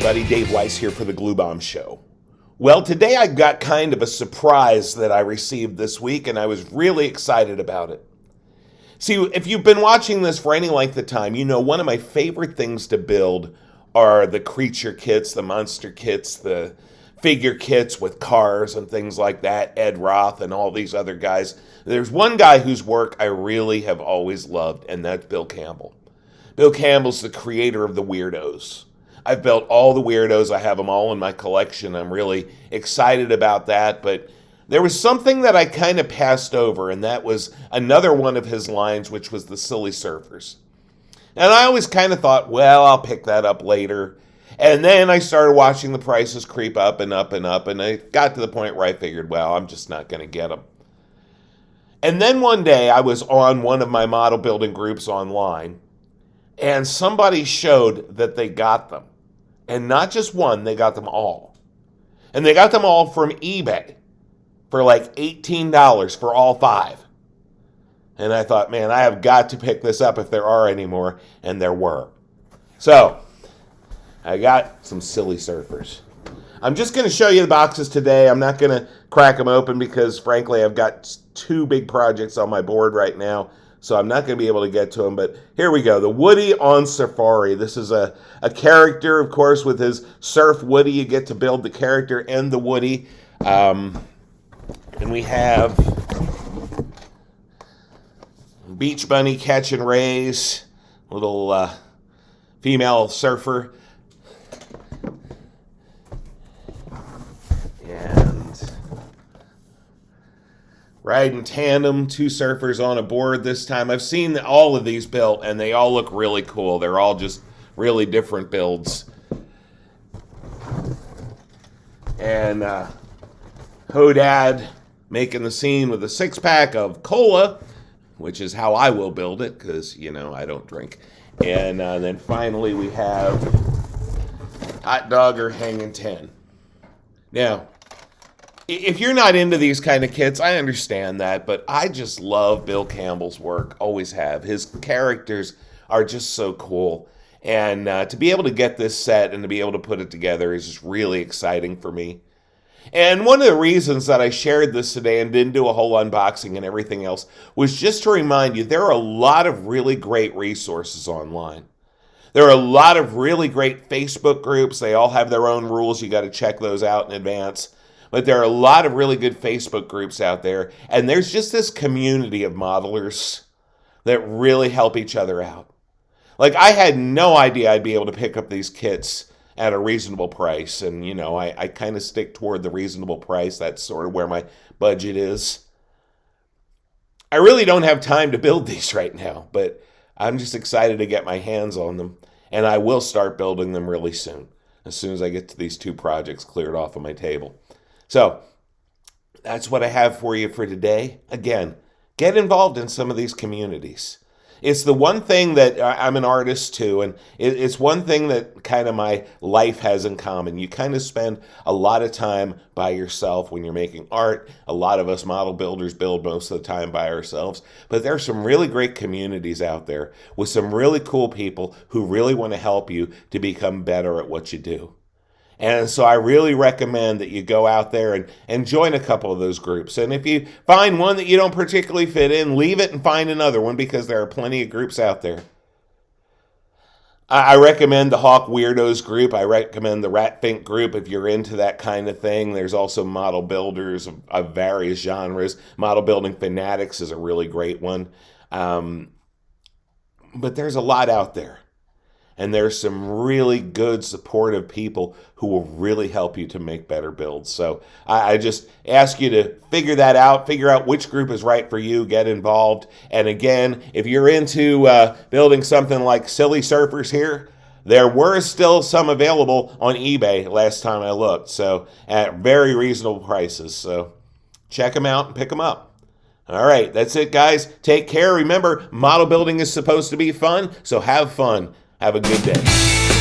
everybody. Dave Weiss here for the Glue Bomb Show. Well, today I got kind of a surprise that I received this week, and I was really excited about it. See, if you've been watching this for any length of time, you know one of my favorite things to build are the creature kits, the monster kits, the figure kits with cars and things like that, Ed Roth and all these other guys. There's one guy whose work I really have always loved, and that's Bill Campbell. Bill Campbell's the creator of the Weirdos. I've built all the Weirdos. I have them all in my collection. I'm really excited about that, but there was something that I kind of passed over, and that was another one of his lines, which was the Silly Surfers. And I always kind of thought, well, I'll pick that up later. And then I started watching the prices creep up and up and up, and I got to the point where I figured, well, I'm just not going to get them. And then one day I was on one of my model building groups online, and somebody showed that they got them. And not just one, they got them all. And they got them all from eBay for like $18 for all 5. And I thought, man, I have got to pick this up if there are any more. And there were. So, I got some Silly Surfers. I'm just going to show you the boxes today. I'm not going to crack them open because, frankly, I've got 2 big projects on my board right now. So I'm not going to be able to get to him, but here we go. The Woody on Safari. This is a character, of course, with his Surf Woody. You get to build the character and the Woody. And we have Beach Bunny Catch and Raise, little female surfer. Ride in tandem, 2 surfers on a board this time. I've seen all of these built, and they all look really cool. They're all just really different builds. And Hodad making the scene with a 6-pack of cola, which is how I will build it, because, you know, I don't drink. And then finally we have Hot Dogger hanging 10. Now, if you're not into these kind of kits, I understand that, but I just love Bill Campbell's work, always have. His characters are just so cool, and to be able to get this set and to be able to put it together is just really exciting for me. And one of the reasons that I shared this today and didn't do a whole unboxing and everything else was just to remind you there are a lot of really great resources online. There are a lot of really great Facebook groups. They all have their own rules. You got to check those out in advance. But there are a lot of really good Facebook groups out there, and there's just this community of modelers that really help each other out. Like, I had no idea I'd be able to pick up these kits at a reasonable price, and, you know, I kind of stick toward the reasonable price. That's sort of where my budget is. I really don't have time to build these right now, but I'm just excited to get my hands on them, and I will start building them really soon as I get to these 2 projects cleared off of my table. So, that's what I have for you for today. Again, get involved in some of these communities. It's the one thing that I'm an artist too, and it's one thing that kind of my life has in common. You kind of spend a lot of time by yourself when you're making art. A lot of us model builders build most of the time by ourselves, but there are some really great communities out there with some really cool people who really want to help you to become better at what you do. And so I really recommend that you go out there and join a couple of those groups. And if you find one that you don't particularly fit in, leave it and find another one because there are plenty of groups out there. I recommend the Hawk Weirdos group. I recommend the Ratfink group if you're into that kind of thing. There's also model builders of various genres. Model Building Fanatics is a really great one. But there's a lot out there. And there's some really good, supportive people who will really help you to make better builds. So I just ask you to figure that out, figure out which group is right for you, get involved. And again, if you're into building something like Silly Surfers here, there were still some available on eBay last time I looked, so at very reasonable prices. So check them out and pick them up. All right, that's it, guys. Take care. Remember, model building is supposed to be fun, so have fun. Have a good day.